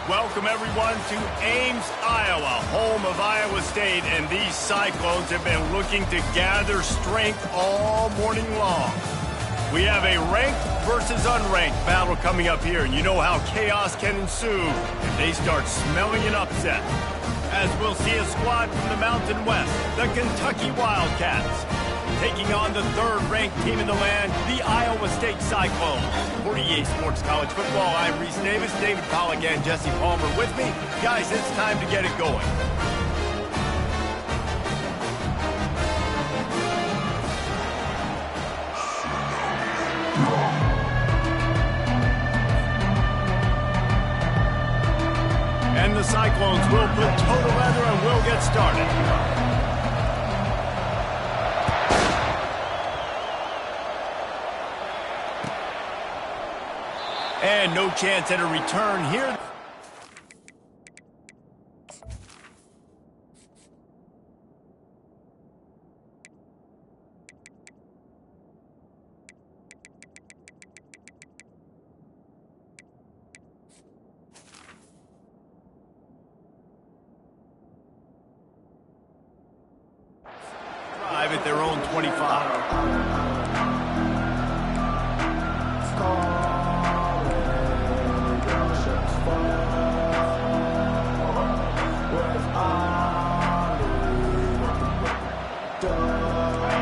Welcome, everyone, to Ames, Iowa, home of Iowa State, and these Cyclones have been looking to gather strength all morning long. We have a ranked versus unranked battle coming up here, and you know how chaos can ensue if they start smelling an upset. As we'll see a squad from the Mountain West, the Kentucky Wildcats, taking on the third-ranked team in the land, the Iowa State Cyclones. For EA Sports College Football, I'm Reese Davis, David Pollack, and Jesse Palmer with me. Guys, it's time to get it going. And the Cyclones will put total leather and we'll get started. And no chance at a return here. Drive at their own 25.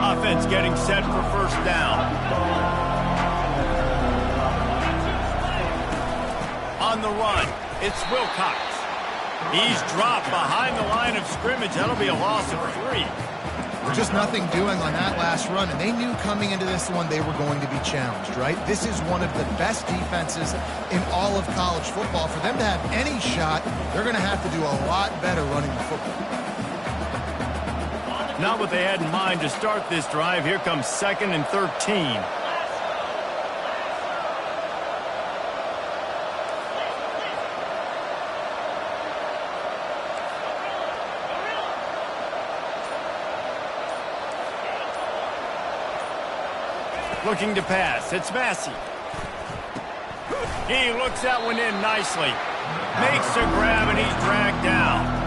Offense getting set for first down. On the run, it's Wilcox. He's dropped behind the line of scrimmage. That'll be a loss of 3. Just nothing doing on that last run, and they knew coming into this one they were going to be challenged, right? This is one of the best defenses in all of college football. For them to have any shot, they're going to have to do a lot better running the football. Not what they had in mind to start this drive. Here comes 2nd and 13. Looking to pass. It's Massey. He looks that one in nicely. Makes a grab and he's dragged down.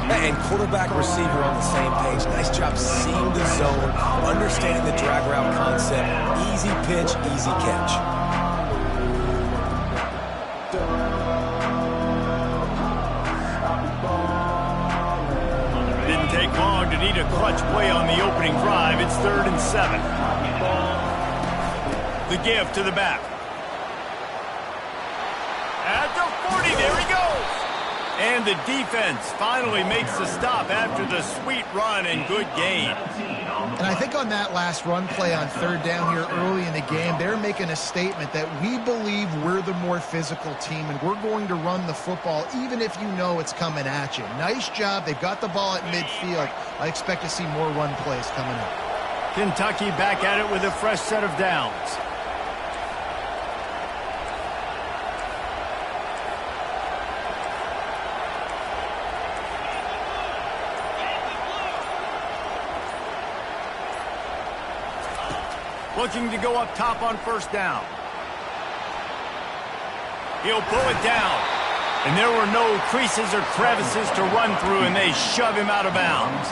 And quarterback receiver on the same page. Nice job seeing the zone, understanding the drag route concept. Easy pitch, easy catch. Didn't take long to need a clutch play on the opening drive. It's 3rd and 7. The give to the back. At the 40, there he goes. And the defense finally makes the stop after the sweet run and good gain. And I think on that last run play on 3rd down here early in the game, they're making a statement that we believe we're the more physical team and we're going to run the football even if you know it's coming at you. Nice job. They've got the ball at midfield. I expect to see more run plays coming up. Kentucky back at it with a fresh set of downs. Looking to go up top on first down. He'll pull it down. And there were no creases or crevices to run through, and they shove him out of bounds.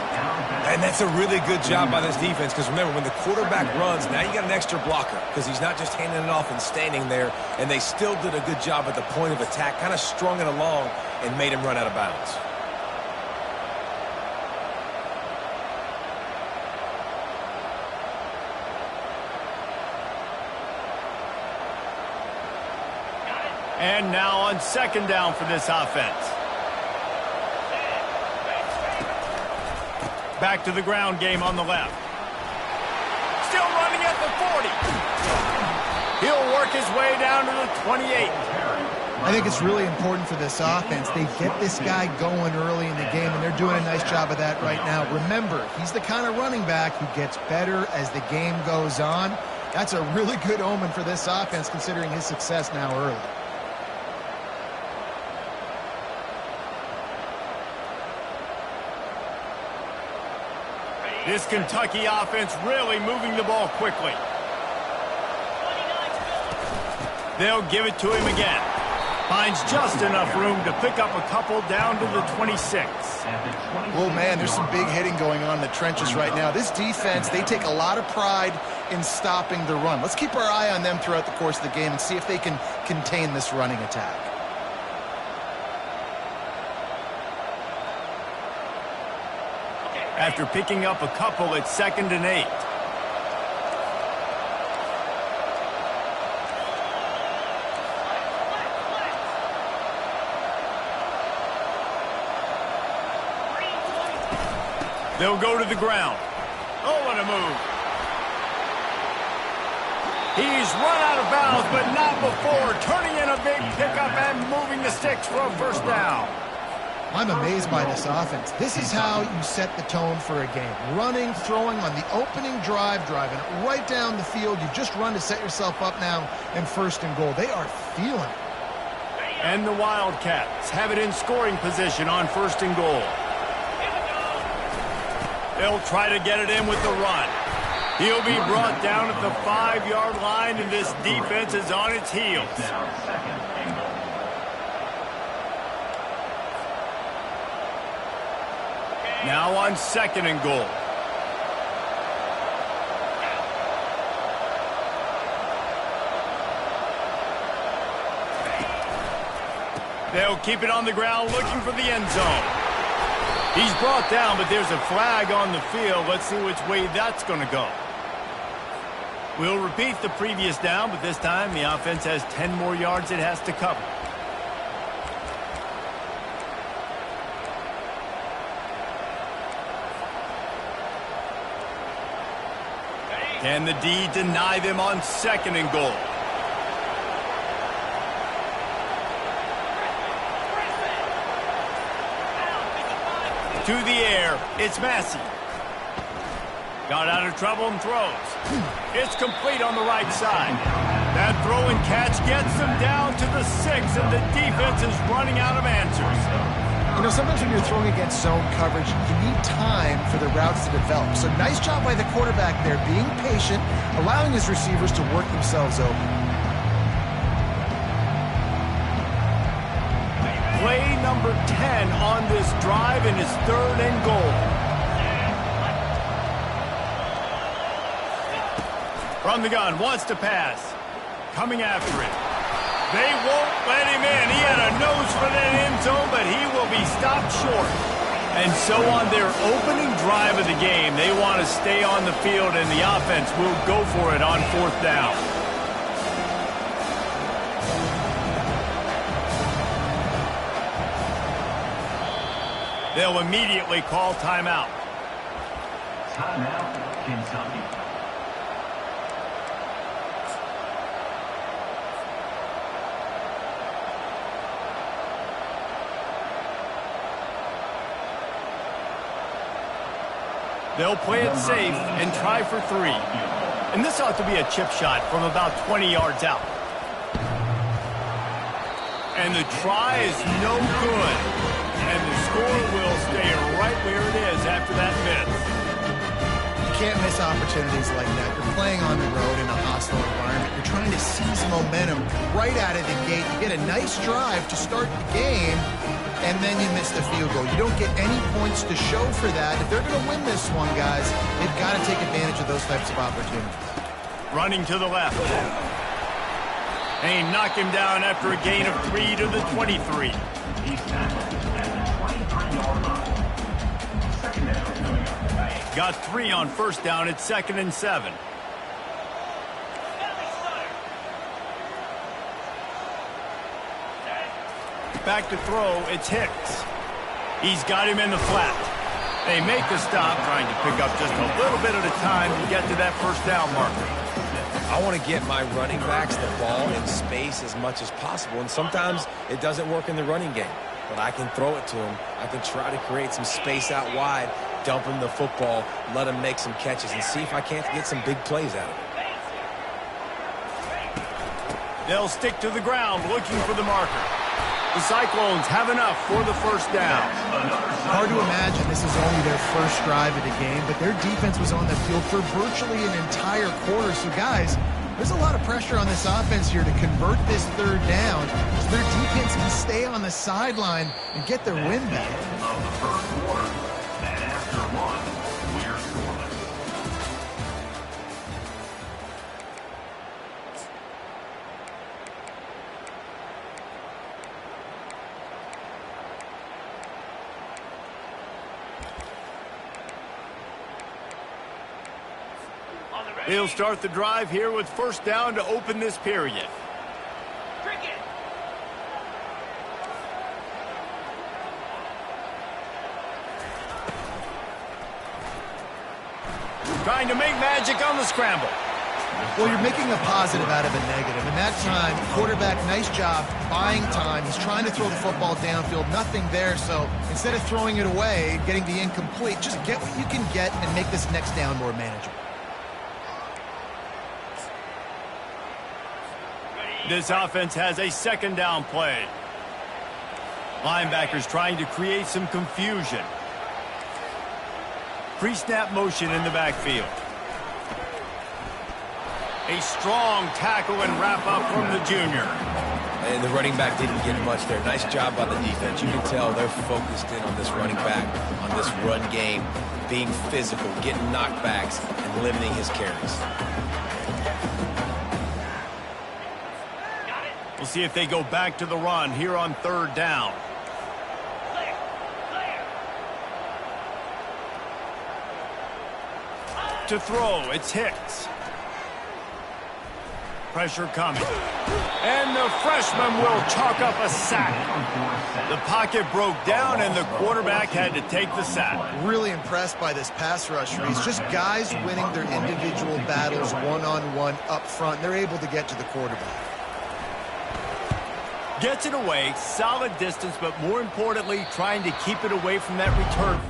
And that's a really good job by this defense, because remember, when the quarterback runs, now you got an extra blocker, because he's not just handing it off and standing there, and they still did a good job at the point of attack, kind of strung it along and made him run out of bounds. And now on 2nd down for this offense. Back to the ground game on the left. Still running at the 40. He'll work his way down to the 28. I think it's really important for this offense. They get this guy going early in the game, and they're doing a nice job of that right now. Remember, he's the kind of running back who gets better as the game goes on. That's a really good omen for this offense, considering his success now early. This Kentucky offense really moving the ball quickly. They'll give it to him again. Finds just enough room to pick up a couple down to the 26. Oh, man, there's some big hitting going on in the trenches right now. This defense, they take a lot of pride in stopping the run. Let's keep our eye on them throughout the course of the game and see if they can contain this running attack. After picking up a couple, it's 2nd and 8. They'll go to the ground. Oh, what a move. He's run out of bounds, but not before turning in a big pickup and moving the sticks for a first down. I'm amazed by this offense. This is how you set the tone for a game. Running, throwing on the opening drive, driving it right down the field. You've just run to set yourself up now in 1st and goal. They are feeling it. And the Wildcats have it in scoring position on 1st and goal. They'll try to get it in with the run. He'll be brought down at the 5-yard line, and this defense is on its heels. Now on 2nd and goal. They'll keep it on the ground looking for the end zone. He's brought down, but there's a flag on the field. Let's see which way that's going to go. We'll repeat the previous down, but this time the offense has 10 more yards it has to cover. Can the D deny them on 2nd and goal? To the air, it's Massey. Got out of trouble and throws. It's complete on the right side. That throw and catch gets them down to the 6, and the defense is running out of answers. You know, sometimes when you're throwing against zone coverage, you need time for the routes to develop. So nice job by the quarterback there, being patient, allowing his receivers to work themselves open. Play number 10 on this drive, and it's 3rd and goal. From the gun, wants to pass. Coming after it. They won't let him in. He had a nose for that end zone, but he will be stopped short. And so on their opening drive of the game, they want to stay on the field, and the offense will go for it on 4th down. They'll immediately call timeout. Timeout, Kentucky. They'll play it safe and try for 3. And this ought to be a chip shot from about 20 yards out. And the try is no good. And the score will stay right where it is after that miss. You can't miss opportunities like that. You're playing on the road in a hostile environment. You're trying to seize momentum right out of the gate. You get a nice drive to start the game, and then you miss the field goal. You don't get any points to show for that. If they're going to win this one, guys, they've got to take advantage of those types of opportunities. Running to the left. And he knocked him down after a gain of 3 to the 23. Got 3 on 1st down. It's 2nd and 7. Back to throw. It's Hicks. He's got him in the flat. They make the stop, trying to pick up just a little bit at a time to get to that 1st down marker. I want to get my running backs the ball in space as much as possible, and sometimes it doesn't work in the running game. But I can throw it to them. I can try to create some space out wide, dump him the football, let him make some catches, and see if I can't get some big plays out of it. They'll stick to the ground looking for the marker. The Cyclones have enough for the 1st down. Hard to imagine this is only their first drive of the game, but their defense was on the field for virtually an entire quarter. So, guys, There's a lot of pressure on this offense here to convert this third down so their defense can stay on the sideline and get their win back. Of the first quarter, and after one, we're scoreless. He'll start the drive here with first down to open this period. Trying to make magic on the scramble. Well, you're making a positive out of a negative. And that time, quarterback, nice job buying time. He's trying to throw the football downfield. Nothing there. So instead of throwing it away, getting the incomplete, just get what you can get and make this next down more manageable. This offense has a second down play. Linebackers trying to create some confusion. Pre-snap motion in the backfield. A strong tackle and wrap up from the junior. And the running back didn't get much there. Nice job by the defense. You can tell they're focused in on this running back, on this run game, being physical, getting knockbacks, and limiting his carries. We'll see if they go back to the run here on third down. To throw, it's Hicks. Pressure coming. And the freshman will chalk up a sack. The pocket broke down, and the quarterback had to take the sack. Really impressed by this pass rush, Reese. Just guys winning their individual battles one-on-one up front. They're able to get to the quarterback. Gets it away, solid distance, but more importantly, trying to keep it away from that return.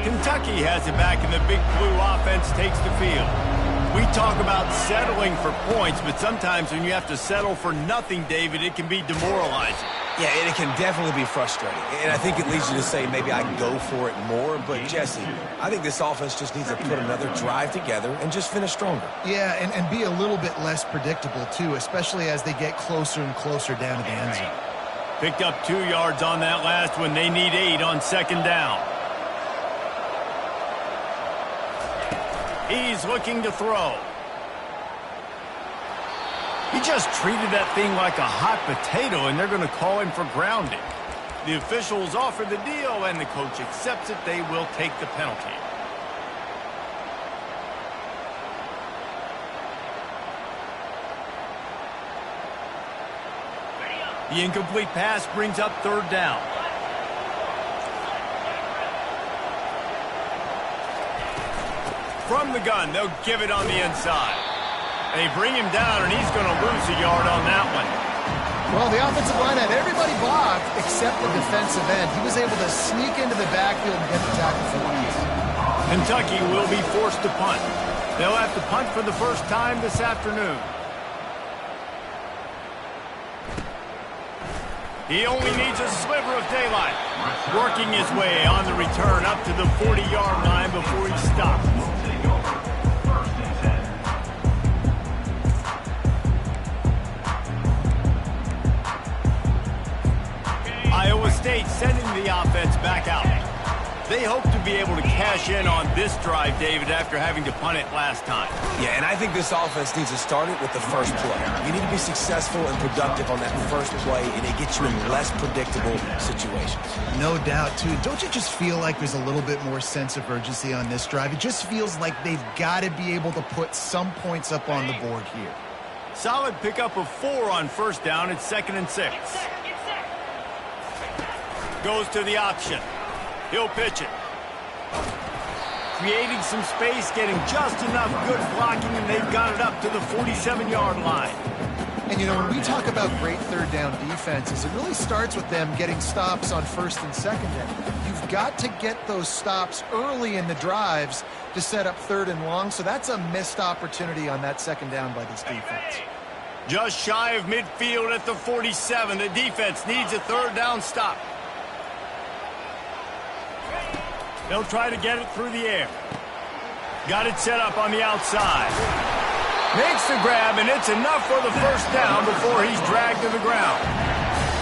Kentucky has it back, and the Big Blue offense takes the field. We talk about settling for points, but sometimes when you have to settle for nothing, David, it can be demoralizing. Yeah, and it can definitely be frustrating. And I think it leads you to say maybe I go for it more. But, Jesse, I think this offense just needs to put another drive together and just finish stronger. Yeah, and be a little bit less predictable, too, especially as they get closer and closer down to the end zone. Picked up 2 yards on that last one. They need 8 on second down. He's looking to throw. He just treated that thing like a hot potato, and they're going to call him for grounding. The officials offer the deal, and the coach accepts it. They will take the penalty. The incomplete pass brings up third down. From the gun, they'll give it on the inside. They bring him down, and he's going to lose a yard on that one. Well, the offensive line had everybody blocked except the defensive end. He was able to sneak into the backfield and get the tackle for once. Kentucky will be forced to punt. They'll have to punt for the first time this afternoon. He only needs a sliver of daylight. Working his way on the return up to the 40-yard line before he stops. Iowa State sending the offense back out. They hope to be able to cash in on this drive, David, after having to punt it last time. Yeah, and I think this offense needs to start it with the first play. You need to be successful and productive on that first play, and it gets you in less predictable situations. No doubt, too. Don't you just feel like there's a little bit more sense of urgency on this drive? It just feels like they've got to be able to put some points up on the board here. Solid pickup of 4 on first down. It's 2nd and 6. Goes to the option. He'll pitch it. Creating some space, getting just enough good blocking, and they've got it up to the 47-yard line. And, you know, when we talk about great third down defenses, it really starts with them getting stops on first and second down. You've got to get those stops early in the drives to set up third and long, so that's a missed opportunity on that second down by this defense. Just shy of midfield at the 47. The defense needs a third down stop. They'll try to get it through the air. Got it set up on the outside. Makes the grab, and it's enough for the first down before he's dragged to the ground.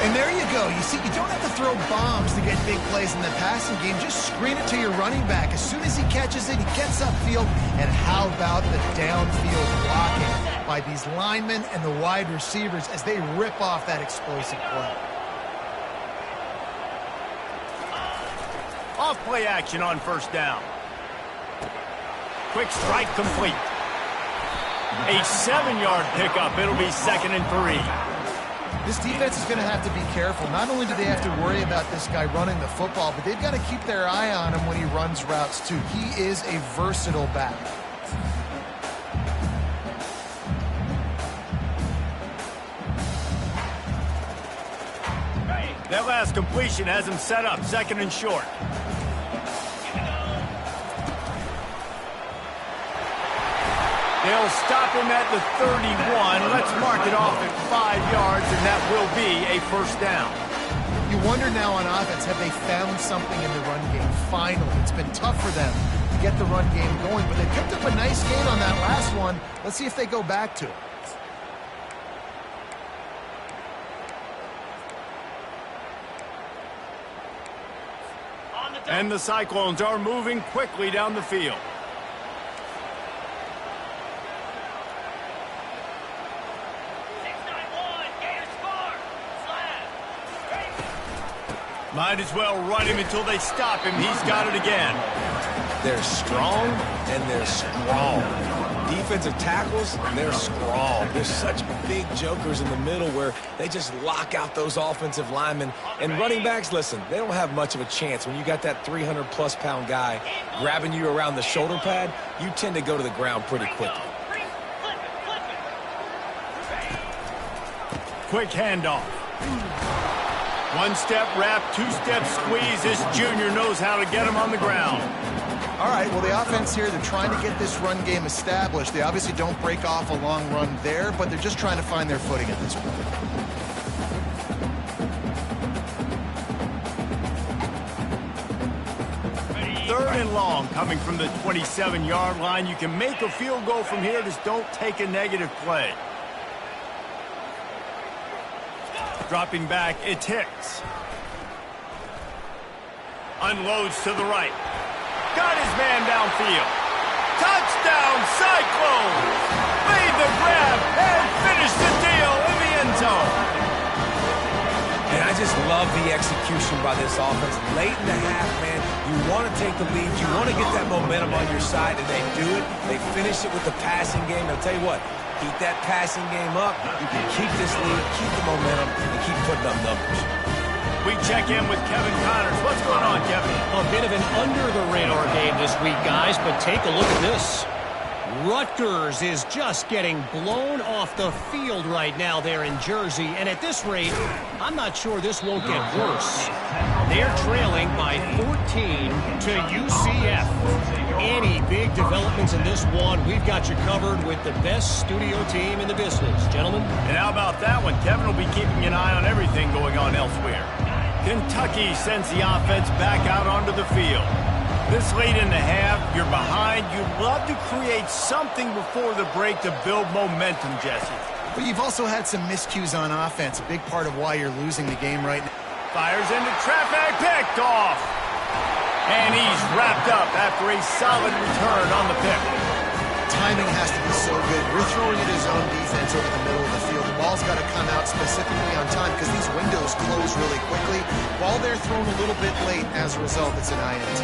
And there you go. You see, you don't have to throw bombs to get big plays in the passing game. Just screen it to your running back. As soon as he catches it, he gets upfield. And how about the downfield blocking by these linemen and the wide receivers as they rip off that explosive play? Off play action on first down. Quick strike complete. A 7-yard pickup. It'll be 2nd and 3. This defense is going to have to be careful. Not only do they have to worry about this guy running the football, but they've got to keep their eye on him when he runs routes too. He is a versatile back. That last completion has him set up 2nd and short. They'll stop him at the 31. Let's mark it off at 5 yards, and that will be a first down. You wonder now on offense, have they found something in the run game? Finally, it's been tough for them to get the run game going, but they picked up a nice gain on that last one. Let's see if they go back to it. And the Cyclones are moving quickly down the field. Might as well run him until they stop him. He's got it again. They're strong, and they're strong. Defensive tackles, they're strong. There's such big jokers in the middle where they just lock out those offensive linemen. And running backs, listen, they don't have much of a chance. When you got that 300-plus pound guy grabbing you around the shoulder pad, you tend to go to the ground pretty quickly. Quick handoff. One-step wrap, two-step squeeze. This junior knows how to get him on the ground. All right, well, the offense here, they're trying to get this run game established. They obviously don't break off a long run there, but they're just trying to find their footing at this point. Third and long coming from the 27-yard line. You can make a field goal from here. Just don't take a negative play. Dropping back, it's Hicks. Unloads to the right. Got his man downfield. Touchdown, Cyclones! Made the grab and finished the deal in the end zone. And I just love the execution by this offense. Late in the half, man, you want to take the lead. You want to get that momentum on your side, and they do it. They finish it with the passing game. I'll tell you what, keep that passing game up. You can keep this lead, keep the momentum, and keep putting up numbers. We check in with Kevin Connors. What's going on, Kevin? A bit of an under-the-radar game this week, guys, but take a look at this. Rutgers is just getting blown off the field right now there in Jersey, and at this rate, I'm not sure this won't get worse. They're trailing by 14 to UCF. Any big developments in this one, we've got you covered with the best studio team in the business, gentlemen. And how about that one? Kevin will be keeping an eye on everything going on elsewhere. Kentucky sends the offense back out onto the field. This late in the half, you're behind. You'd love to create something before the break to build momentum, Jesse. But you've also had some miscues on offense, a big part of why you're losing the game right now. Fires into traffic, picked off. And he's wrapped up after a solid return on the pick. Timing has to be so good. We're throwing it his own defense over the middle of the field. The ball's got to come out specifically on time because these windows close really quickly. Ball there thrown a little bit late. As a result, it's an INT.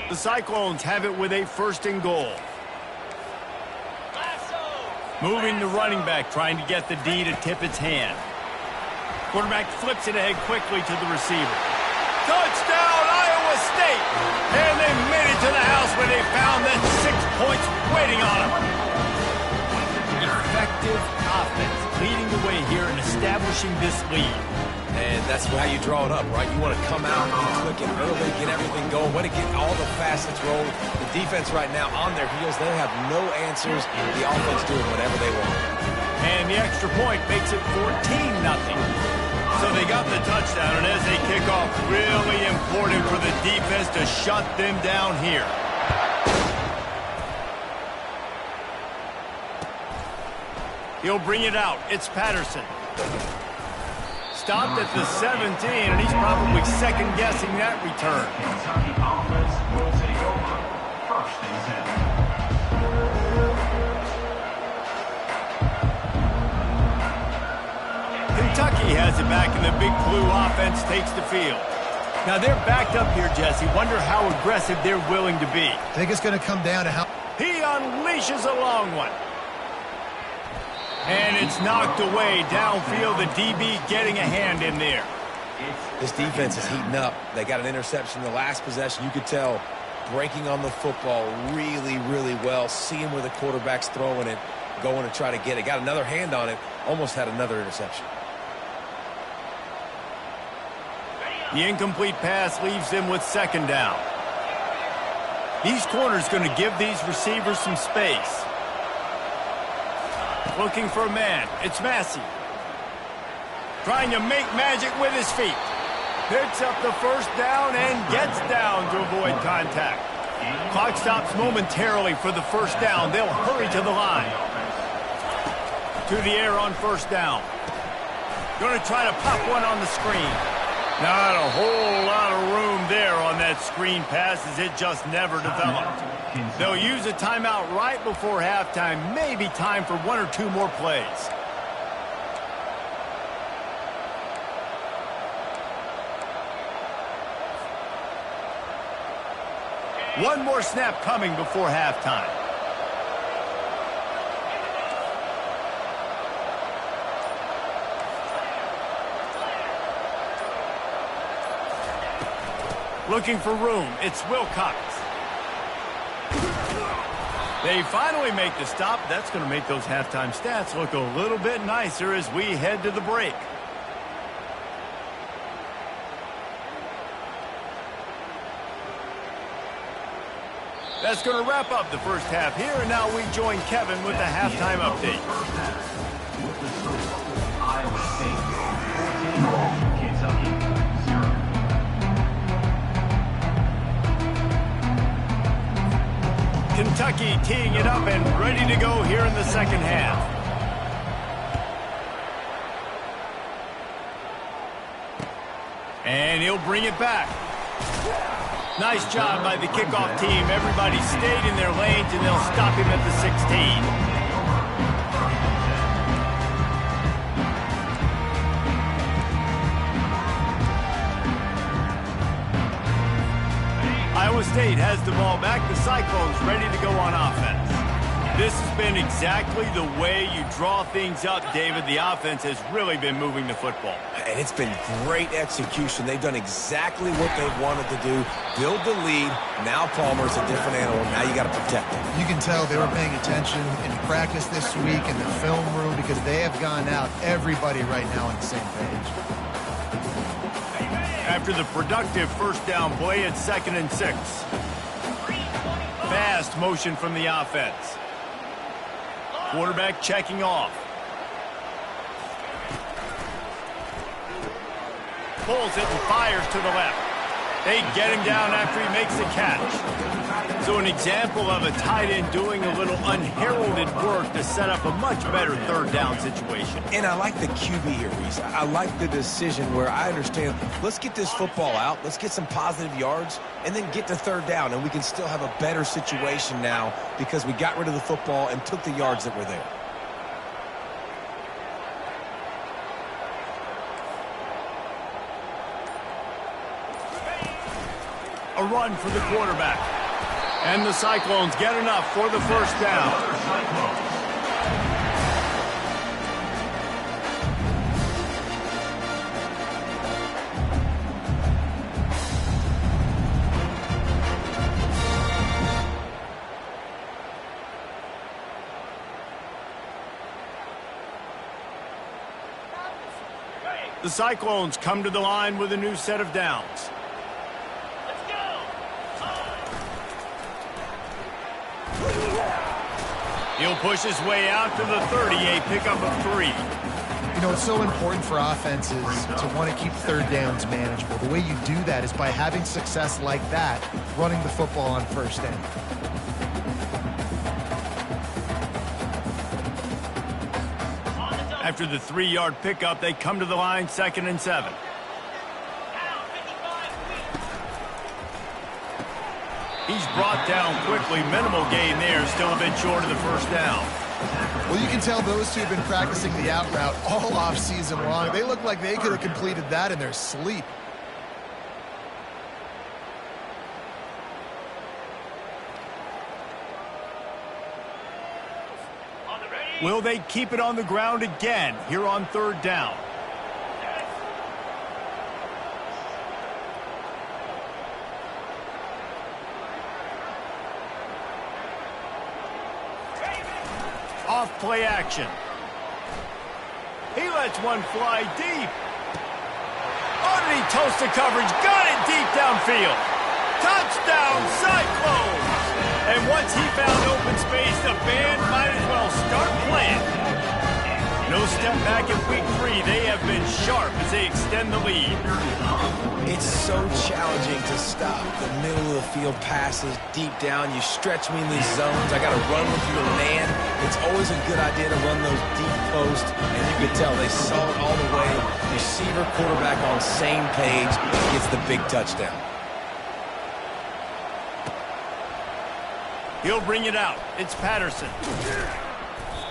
The Cyclones have it with a 1st and goal. Moving the running back, trying to get the D to tip its hand. Quarterback flips it ahead quickly to the receiver. Touchdown, Iowa State! And they made it to the house where they found that 6 points waiting on them. Effective offense leading the way here and establishing this lead. And that's how you draw it up, right? You want to come out and click it early, get everything going, want to get all the facets rolling. The defense right now on their heels, they have no answers. The offense doing whatever they want. And the extra point makes it 14-0. So they got the touchdown, and as they kick off, really important for the defense to shut them down here. He'll bring it out. It's Patterson. Stopped at the 17, and he's probably second-guessing that return. Kentucky offense will take over. 1st and 10. Kentucky has it back, and the Big Blue offense takes the field. Now, they're backed up here, Jesse. Wonder how aggressive they're willing to be. I think it's going to come down to how... He unleashes a long one. And it's knocked away downfield. The DB getting a hand in there. This defense is heating up. They got an interception in the last possession. You could tell breaking on the football really, really well. Seeing where the quarterback's throwing it, going to try to get it. Got another hand on it. Almost had another interception. The incomplete pass leaves them with 2nd down. These corners going to give these receivers some space. Looking for a man. It's Massey. Trying to make magic with his feet. Picks up the 1st down and gets down to avoid contact. Clock stops momentarily for the 1st down. They'll hurry to the line. To the air on 1st down. Going to try to pop one on the screen. Not a whole lot of room there on that screen pass as it just never developed. They'll use a timeout right before halftime. Maybe time for 1 or 2 more plays. One more snap coming before halftime. Looking for room. It's Wilcox. They finally make the stop. That's going to make those halftime stats look a little bit nicer as we head to the break. That's going to wrap up the 1st half here, and now we join Kevin with the halftime update. With the score, Iowa State 14, Kentucky 0. Kentucky teeing it up and ready to go here in the 2nd half. And he'll bring it back. Nice job by the kickoff team. Everybody stayed in their lanes, and they'll stop him at the 16. Iowa State has the ball back. The Cyclones ready to go on offense. This has been exactly the way you draw things up, David. The offense has really been moving the football. And it's been great execution. They've done exactly what they've wanted to do. Build the lead. Now Palmer's a different animal. Now you got to protect him. You can tell they were paying attention in practice this week in the film room because they have gone out, everybody right now on the same page. After the productive 1st down play, it's 2nd and 6. Fast motion from the offense. Quarterback checking off. Pulls it and fires to the left. They get him down after he makes the catch. So an example of a tight end doing a little unheralded work to set up a much better 3rd down situation. And I like the QB here, Reese. I like the decision where I understand, let's get this football out, let's get some positive yards, and then get to 3rd down, and we can still have a better situation now because we got rid of the football and took the yards that were there. A run for the quarterback. And the Cyclones get enough for the first down. The Cyclones come to the line with a new set of downs. Let's go. He'll push his way out to the 30, a pickup of 3. You know, it's so important for offenses to want to keep third downs manageable. The way you do that is by having success like that, running the football on first down. After the 3-yard pickup, they come to the line 2nd and 7. He's brought down quickly. Minimal gain there, still a bit short of the first down. Well, you can tell those two have been practicing the out route all off season long. They look like they could have completed that in their sleep. Will they keep it on the ground again here on 3rd down? Off play action. He lets one fly deep. Underneath toasted coverage. Got it deep downfield. Touchdown, Cyclones! And once he found open space, the band might as well start playing. No step back in week 3. They have been sharp as they extend the lead. It's so challenging to stop the middle of the field passes deep down. You stretch me in these zones. I got to run with your man. It's always a good idea to run those deep posts, and you can tell they saw it all the way. Receiver, quarterback on same page, gets the big touchdown. He'll bring it out. It's Patterson.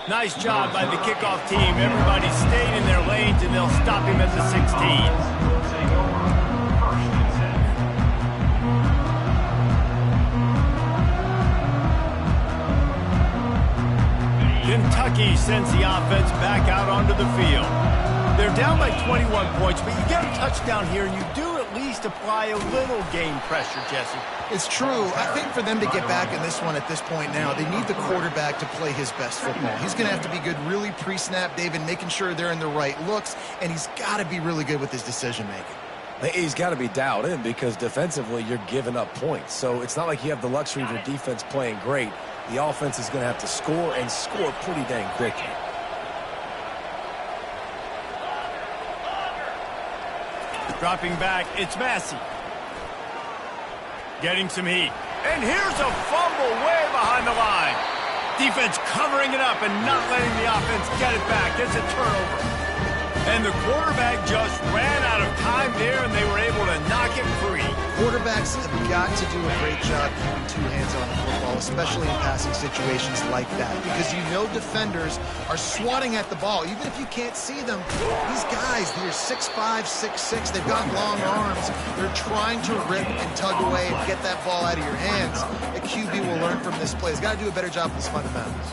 Nice job by the kickoff team. Everybody stayed in their lanes, and they'll stop him at the 16. Kentucky sends the offense back out onto the field. They're down by 21 points, but you get a touchdown here, and you do at least apply a little game pressure, Jesse. It's true. I think for them to get back in this one at this point now, they need the quarterback to play his best football. He's going to have to be good really pre-snap, David, making sure they're in the right looks, and he's got to be really good with his decision-making. He's got to be dialed in because defensively you're giving up points. So it's not like you have the luxury of your defense playing great. The offense is going to have to score and score pretty dang quickly. Dropping back, it's Massey. Getting some heat. And here's a fumble way behind the line. Defense covering it up and not letting the offense get it back. It's a turnover. And the quarterback just ran out of time there, and they were able to knock it free. Quarterbacks have got to do a great job keeping 2 hands on the football, especially in passing situations like that, because you know defenders are swatting at the ball. Even if you can't see them, these guys, they're 6'5", 6'6", they've got long arms. They're trying to rip and tug away and get that ball out of your hands. A QB will learn from this play. He's got to do a better job with his fundamentals.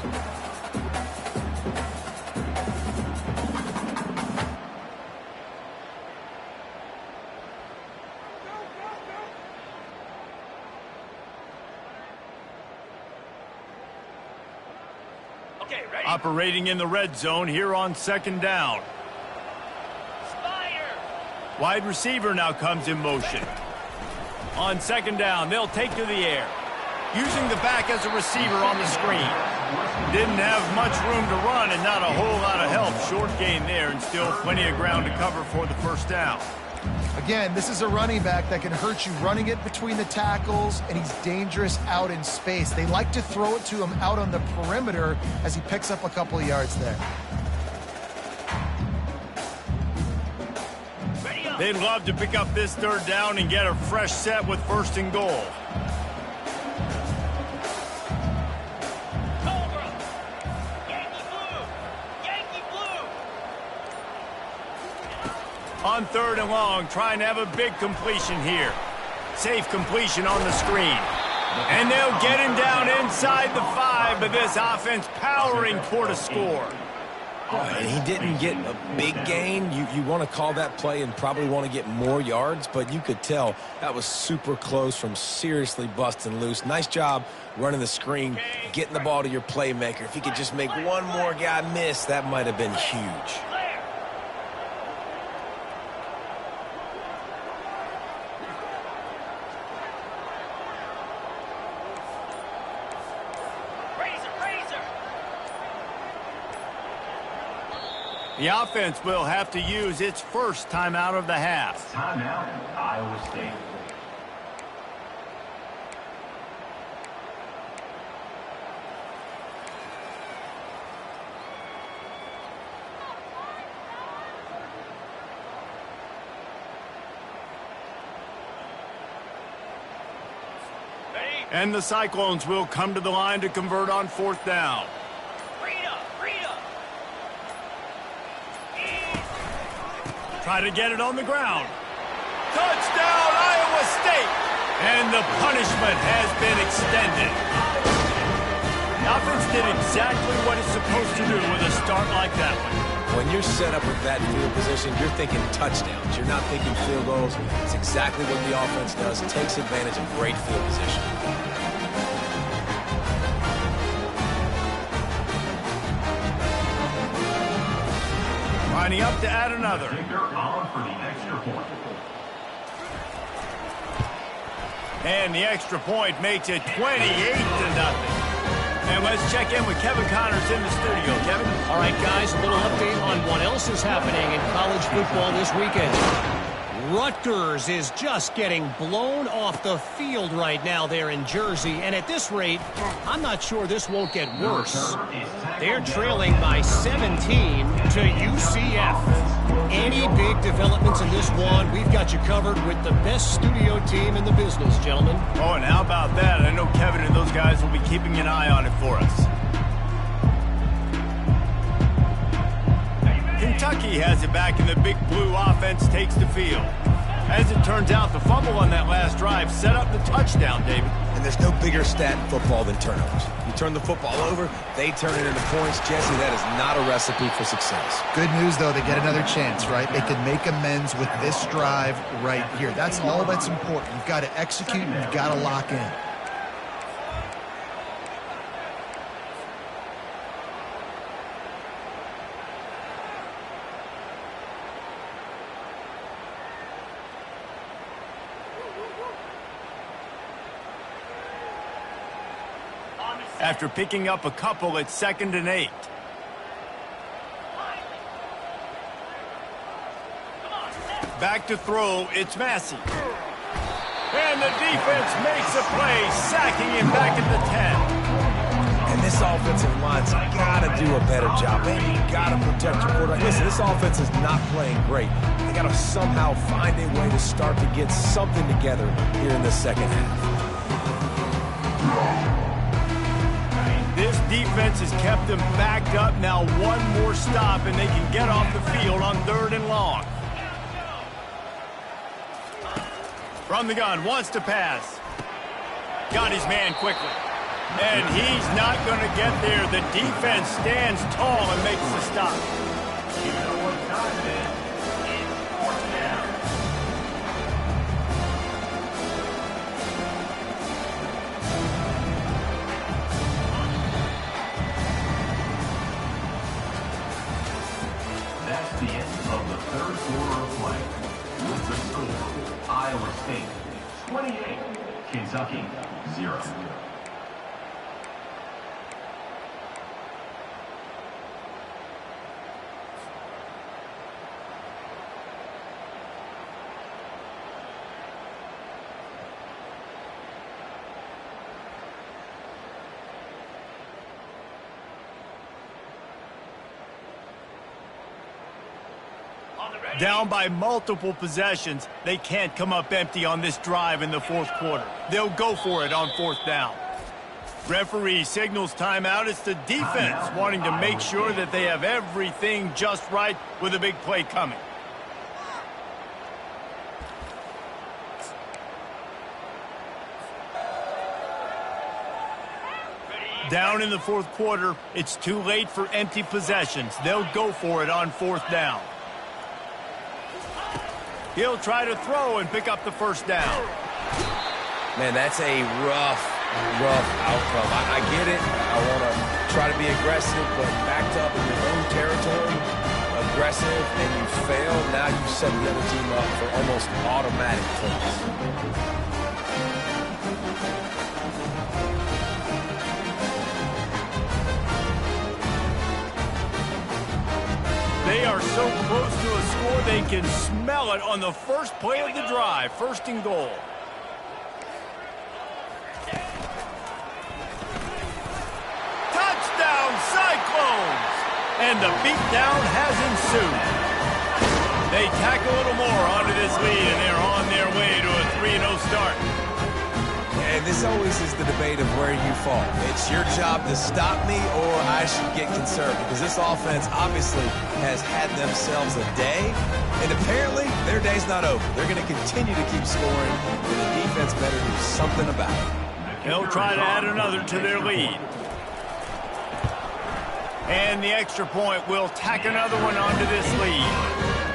Operating in the red zone here on 2nd down. Wide receiver now comes in motion. On 2nd down, they'll take to the air. Using the back as a receiver on the screen. Didn't have much room to run and not a whole lot of help. Short gain there and still plenty of ground to cover for the first down. Again, this is a running back that can hurt you running it between the tackles, and he's dangerous out in space. They like to throw it to him out on the perimeter as he picks up a couple of yards there. They'd love to pick up this 3rd down and get a fresh set with 1st and goal. On 3rd and long, trying to have a big completion here. Safe completion on the screen. And they'll get him down inside the 5, but this offense powering toward a score. And he didn't get a big gain. You want to call that play and probably want to get more yards, but you could tell that was super close from seriously busting loose. Nice job running the screen, getting the ball to your playmaker. If he could just make one more guy miss, that might have been huge. The offense will have to use its first timeout of the half. Timeout, Iowa State. And the Cyclones will come to the line to convert on 4th down. Try to get it on the ground. Touchdown, Iowa State! And the punishment has been extended. The offense did exactly what it's supposed to do with a start like that one. When you're set up with that field position, you're thinking touchdowns. You're not thinking field goals. It's exactly what the offense does. It takes advantage of great field position. Lining up to add another. On for the extra point. And the extra point makes it 28-0. And let's check in with Kevin Connors in the studio. Kevin? All right, guys, a little update on what else is happening in college football this weekend. Rutgers is just getting blown off the field right now there in Jersey. And at this rate, I'm not sure this won't get worse. They're trailing by 17 to UCF. Any big developments in this one, we've got you covered with the best studio team in the business, gentlemen. Oh, and how about that? I know Kevin and those guys will be keeping an eye on it for us. Kentucky has it back, and the big blue offense takes the field. As it turns out, the fumble on that last drive set up the touchdown, David. And there's no bigger stat in football than turnovers. You turn the football over, they turn it into points. Jesse, that is not a recipe for success. Good news, though, they get another chance, right? They can make amends with this drive right here. That's all that's important. You've got to execute, and you've got to lock in. After picking up a couple at 2nd and 8. Back to throw, it's Massey. And the defense makes a play, sacking him back at the 10. And this offensive line's got to do a better job. Man, you got to protect your quarterback. Listen, this offense is not playing great. They got to somehow find a way to start to get something together here in the second half. This defense has kept them backed up. Now one more stop, and they can get off the field on 3rd and long. From the gun, wants to pass. Got his man quickly. And he's not going to get there. The defense stands tall and makes the stop. You know what time it is. It's 4th down. That's the end of the 3rd quarter of play. With the score, Iowa State 28, Kentucky 0. Down by multiple possessions, they can't come up empty on this drive in the 4th quarter. They'll go for it on 4th down. Referee signals timeout. It's the defense wanting to make sure that they have everything just right with a big play coming. Down in the fourth quarter, it's too late for empty possessions. They'll go for it on fourth down. He'll try to throw and pick up the first down. Man, that's a rough outcome. I get it. I want to try to be aggressive, but backed up in your own territory, aggressive, and you fail. Now you set the other team up for almost automatic points. They are so close to a score, they can smell it on the first play of the drive. First and goal. Touchdown, Cyclones! And the beatdown has ensued. They tack a little more onto this lead, and they're on their way to a 3-0 start. And this always is the debate of where you fall. It's your job to stop me, or I should get concerned, because this offense obviously has had themselves a day, and apparently their day's not over. They're going to continue to keep scoring, and the defense better do something about it. They'll try to add another to their lead. And the extra point will tack another one onto this lead.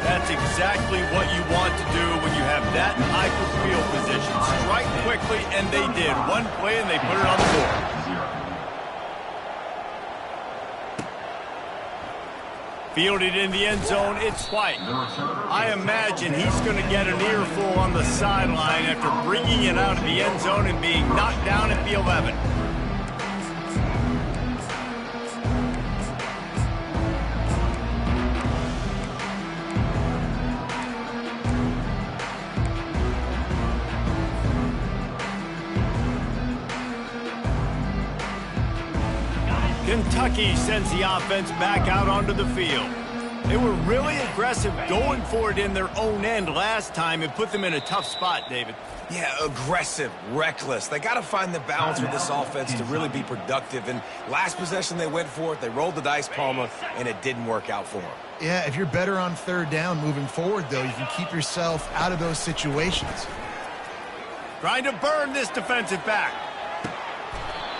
That's exactly what you want to do when you have that type of field position. Strike quickly, and they did. One play, and they put it on the board. Fielded in the end zone, it's White. I imagine he's going to get an earful on the sideline after bringing it out of the end zone and being knocked down at the 11. Kentucky sends the offense back out onto the field. They were really aggressive going for it in their own end last time. It put them in a tough spot, David. Yeah, aggressive, reckless. They got to find the balance with this offense to really be productive. And last possession, they went for it. They rolled the dice, Palmer, and it didn't work out for them. Yeah, if you're better on third down moving forward, though, you can keep yourself out of those situations. Trying to burn this defensive back.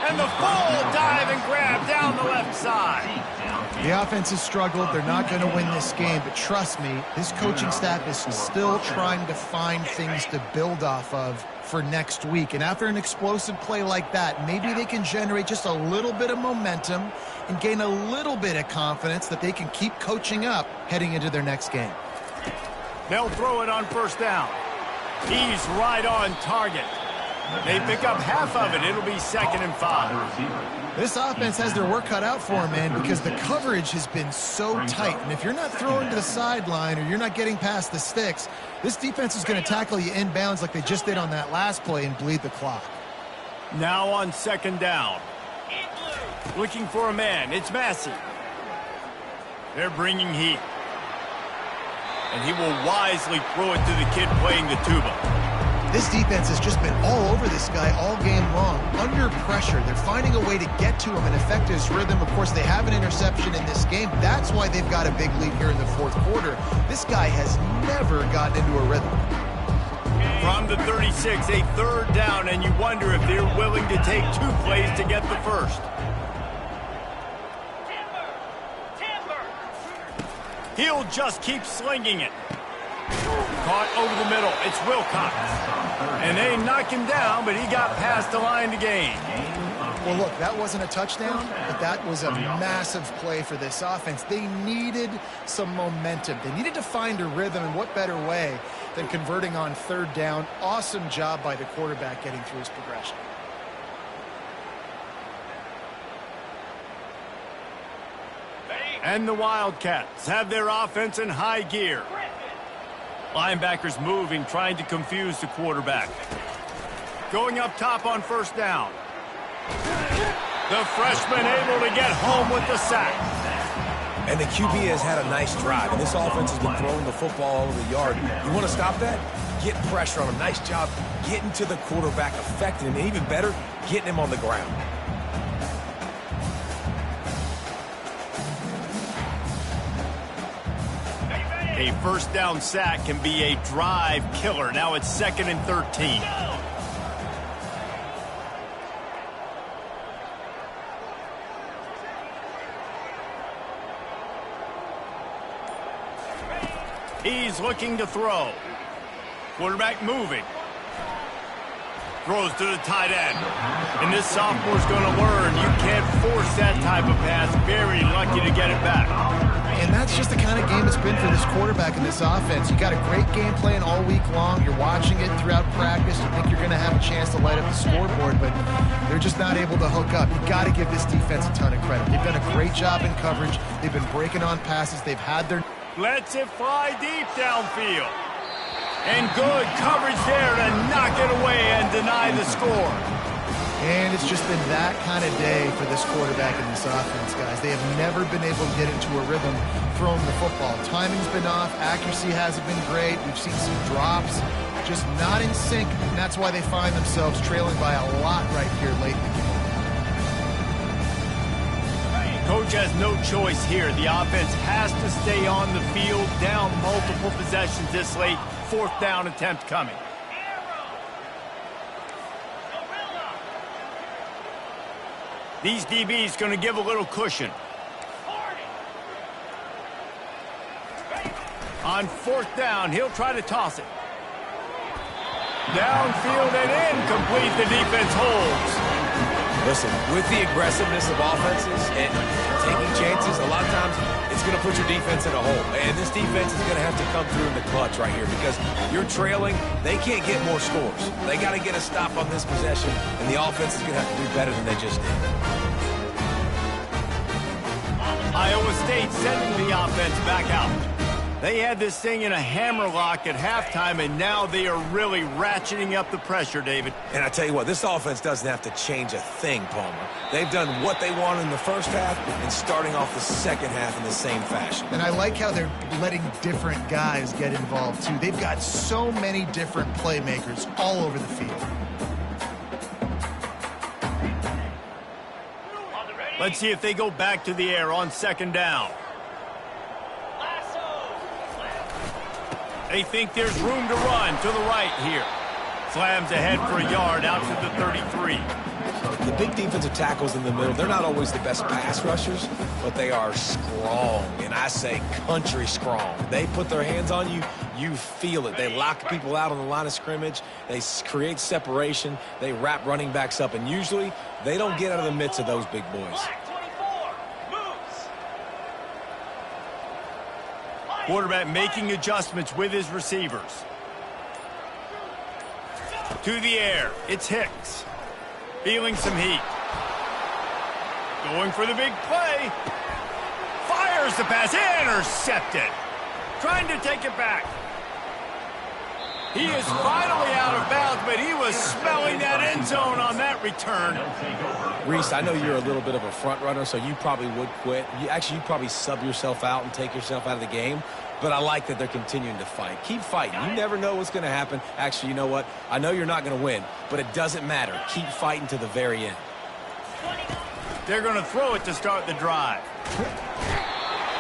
And the full dive and grab down the left side. The offense has struggled. They're not going to win this game, but trust me, this coaching staff is still trying to find things to build off of for next week. And after an explosive play like that, maybe they can generate just a little bit of momentum and gain a little bit of confidence that they can keep coaching up heading into their next game. They'll throw it on first down. He's right on target. They pick up half of it. It'll be 2nd and 5. This offense has their work cut out for them, man, because the coverage has been so tight. And if you're not throwing to the sideline or you're not getting past the sticks, this defense is going to tackle you inbounds like they just did on that last play and bleed the clock. Now on 2nd down. Looking for a man. It's Massey. They're bringing heat. And he will wisely throw it to the kid playing the tuba. This defense has just been all over this guy all game long. Under pressure, they're finding a way to get to him and affect his rhythm. Of course, they have an interception in this game. That's why they've got a big lead here in the fourth quarter. This guy has never gotten into a rhythm. From the 36, a 3rd down, and you wonder if they're willing to take 2 plays to get the first. He'll just keep slinging it. Caught over the middle. It's Wilcox. And they knock him down, but he got past the line to gain. Well, look, that wasn't a touchdown, but that was a massive play for this offense. They needed some momentum. They needed to find a rhythm, and what better way than converting on 3rd down. Awesome job by the quarterback getting through his progression. And the Wildcats have their offense in high gear. Linebackers moving, trying to confuse the quarterback. Going up top on 1st down. The freshman able to get home with the sack. And the QB has had a nice drive, and this offense has been throwing the football all over the yard. You want to stop that? Get pressure on him. Nice job getting to the quarterback, affecting him, and even better, getting him on the ground. A 1st down sack can be a drive killer. Now it's 2nd and 13. He's looking to throw. Quarterback moving. Throws to the tight end. And this sophomore's going to learn you can't force that type of pass. Very lucky to get it back. And that's just the kind of game it's been for this quarterback in this offense. You got a great game plan all week long. You're watching it throughout practice. You think you're going to have a chance to light up the scoreboard, but they're just not able to hook up. You got to give this defense a ton of credit. They've done a great job in coverage. They've been breaking on passes. They've had their... Lets it fly deep downfield. And good coverage there to knock it away and deny the score. And it's just been that kind of day for this quarterback in this offense, guys. They have never been able to get into a rhythm throwing the football. Timing's been off. Accuracy hasn't been great. We've seen some drops, just not in sync. And that's why they find themselves trailing by a lot right here late in the game. Coach has no choice here. The offense has to stay on the field, down multiple possessions this late. Fourth down attempt coming. These DBs going to give a little cushion. On fourth down, he'll try to toss it. Downfield and incomplete. The defense holds. Listen, with the aggressiveness of offenses and taking chances, a lot of times it's going to put your defense in a hole. And this defense is going to have to come through in the clutch right here because you're trailing. They can't get more scores. They got to get a stop on this possession, and the offense is going to have to do better than they just did. Iowa State sending the offense back out. They had this thing in a hammerlock at halftime, and now they are really ratcheting up the pressure, David. And I tell you what, this offense doesn't have to change a thing, Palmer. They've done what they want in the first half and starting off the second half in the same fashion. And I like how they're letting different guys get involved, too. They've got so many different playmakers all over the field. Let's see if they go back to the air on second down. They think there's room to run to the right here. Slams ahead for a yard out to the 33. The big defensive tackles in the middle, they're not always the best pass rushers, but they are strong, and I say country strong. They put their hands on you, you feel it. They lock people out on the line of scrimmage. They create separation. They wrap running backs up, and usually they don't get out of the midst of those big boys. Quarterback making adjustments with his receivers. To the air, it's Hicks. Feeling some heat. Going for the big play. Fires the pass, intercepted. Trying to take it back. He is finally out of bounds, but he was smelling that end zone on that return. Reese, I know you're a little bit of a front runner, so you probably would quit. You'd probably sub yourself out and take yourself out of the game. But I like that they're continuing to fight. Keep fighting. You never know what's going to happen. Actually, you know what? I know you're not going to win, but it doesn't matter. Keep fighting to the very end. They're going to throw it to start the drive.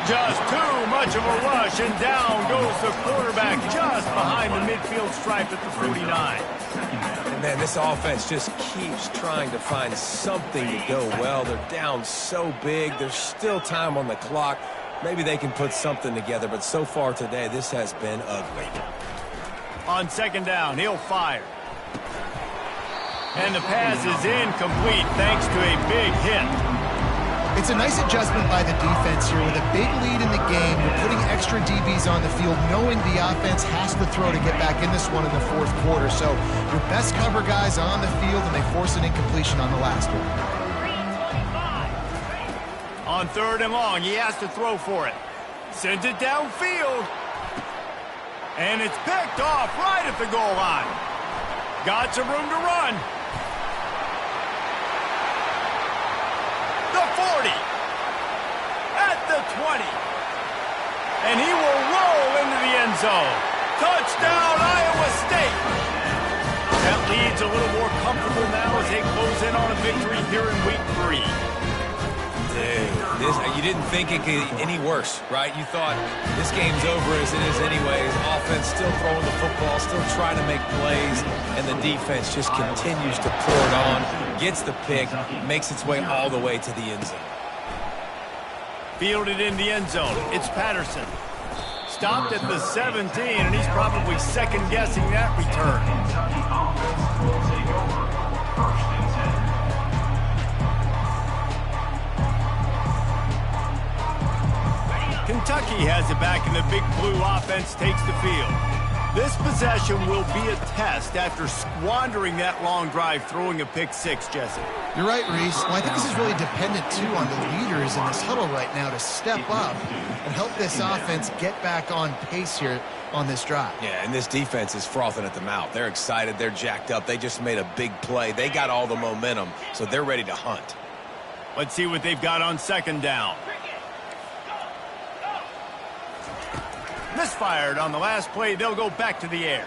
Just too much of a rush, and down goes the quarterback just behind the midfield stripe at the 49. And man, this offense just keeps trying to find something to go well. They're down so big. There's still time on the clock. Maybe they can put something together, but so far today, this has been ugly. On second down, he'll fire. And the pass is incomplete thanks to a big hit. It's a nice adjustment by the defense here. With a big lead in the game, you're putting extra DBs on the field, knowing the offense has to throw to get back in this one in the fourth quarter. So your best cover guys on the field, and they force an incompletion on the last one. On third and long, he has to throw for it. Sends it downfield. And it's picked off right at the goal line. Got some room to run. The 40. At the 20. And he will roll into the end zone. Touchdown, Iowa State. That lead's a little more comfortable now as they close in on a victory here in week 3. You didn't think it could get any worse, right? You thought this game's over as it is anyways. Offense still throwing the football, still trying to make plays, and the defense just continues to pour it on, gets the pick, makes its way all the way to the end zone. Fielded in the end zone. It's Patterson. stopped at the 17, and he's probably second-guessing that return. Kentucky offense will take over. First and 10. Kentucky has it back, and the Big Blue offense takes the field. This possession will be a test after squandering that long drive, throwing a pick six, Jesse. You're right, Reese. Well, I think this is really dependent, too, on the leaders in this huddle right now to step up and help this offense get back on pace here on this drive. Yeah, and this defense is frothing at the mouth. They're excited. They're jacked up. They just made a big play. They got all the momentum, so they're ready to hunt. Let's see what they've got on second down. Misfired on the last play. They'll go back to the air.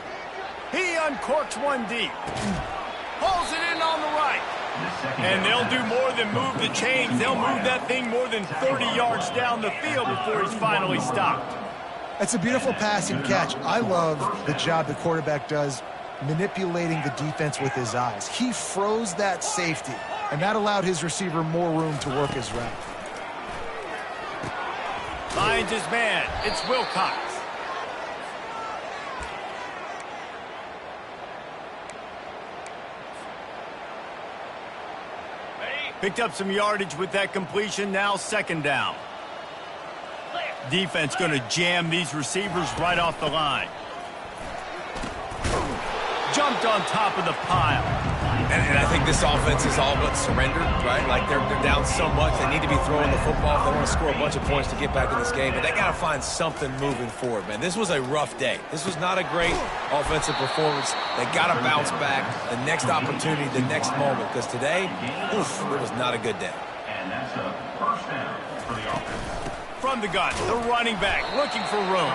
He uncorks one deep. Hauls it in on the right. And they'll do more than move the chains. They'll move that thing more than 30 yards down the field before he's finally stopped. That's a beautiful passing catch. I love the job the quarterback does manipulating the defense with his eyes. He froze that safety, and that allowed his receiver more room to work his route. Finds his man. It's Wilcox. Picked up some yardage with that completion. Now second down. Defense going to jam these receivers right off the line. Jumped on top of the pile. And I think this offense is all but surrendered, right? Like they're down so much. They need to be throwing the football if they want to score a bunch of points to get back in this game. But they got to find something moving forward, man. This was a rough day. This was not a great offensive performance. They got to bounce back the next opportunity, the next moment. Because today, oof, it was not a good day. And that's a first down for the offense. From the gun, the running back looking for room.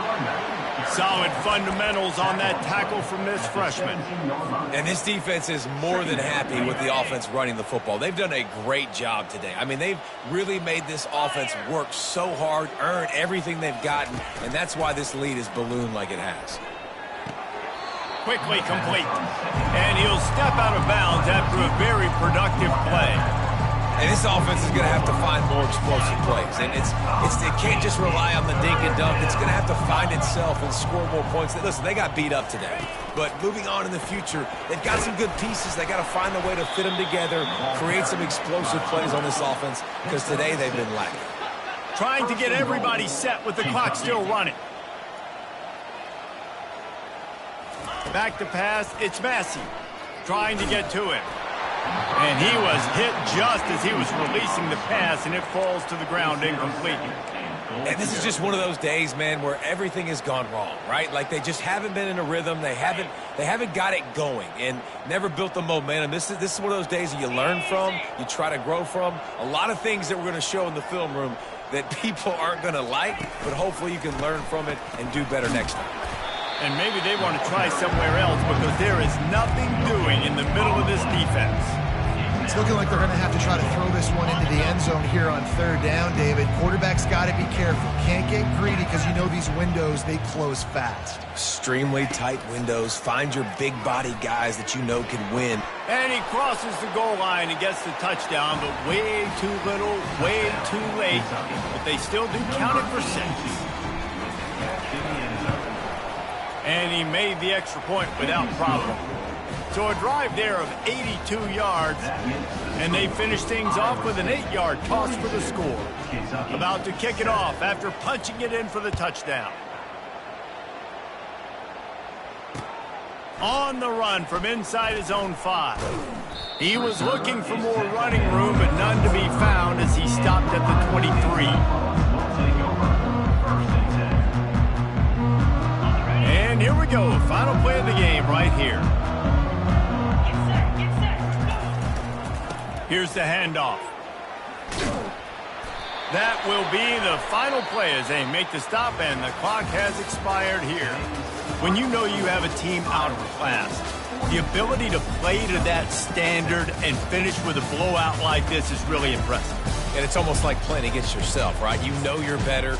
Solid fundamentals on that tackle from this freshman. And this defense is more than happy with the offense running the football. They've done a great job today. I mean, they've really made this offense work so hard, earn everything they've gotten, and that's why this lead is ballooned like it has. Quickly complete. And he'll step out of bounds after a very productive play. And this offense is going to have to find more explosive plays. And it can't just rely on the dink and dunk. It's going to have to find itself and score more points. Listen, they got beat up today. But moving on in the future, they've got some good pieces. They got to find a way to fit them together, create some explosive plays on this offense, because today they've been lacking. Trying to get everybody set with the clock still running. Back to pass, it's Massey. Trying to get to him. And he was hit just as he was releasing the pass, and it falls to the ground incomplete. And this is just one of those days, man, where everything has gone wrong, right? Like they just haven't been in a rhythm. They haven't got it going and never built the momentum. This is one of those days that you learn from, you try to grow from. A lot of things that we're going to show in the film room that people aren't going to like, but hopefully you can learn from it and do better next time. And maybe they want to try somewhere else because there is nothing doing in the middle of this defense. It's looking like they're going to have to try to throw this one into the end zone here on third down, David. Quarterback's got to be careful. Can't get greedy because you know these windows, they close fast. Extremely tight windows. Find your big body guys that you know can win. And he crosses the goal line and gets the touchdown, but way too little, way too late. But they still do count it for 6. And he made the extra point without problem. So a drive there of 82 yards, and they finish things off with an 8-yard toss for the score. About to kick it off after punching it in for the touchdown. On the run from inside his own 5. He was looking for more running room, but none to be found as he stopped at the 23. And here we go, final play of the game right here. Here's the handoff. That will be the final play as they make the stop, and the clock has expired here. When you know you have a team out of class, the ability to play to that standard and finish with a blowout like this is really impressive. And it's almost like playing against yourself, right? You know you're better.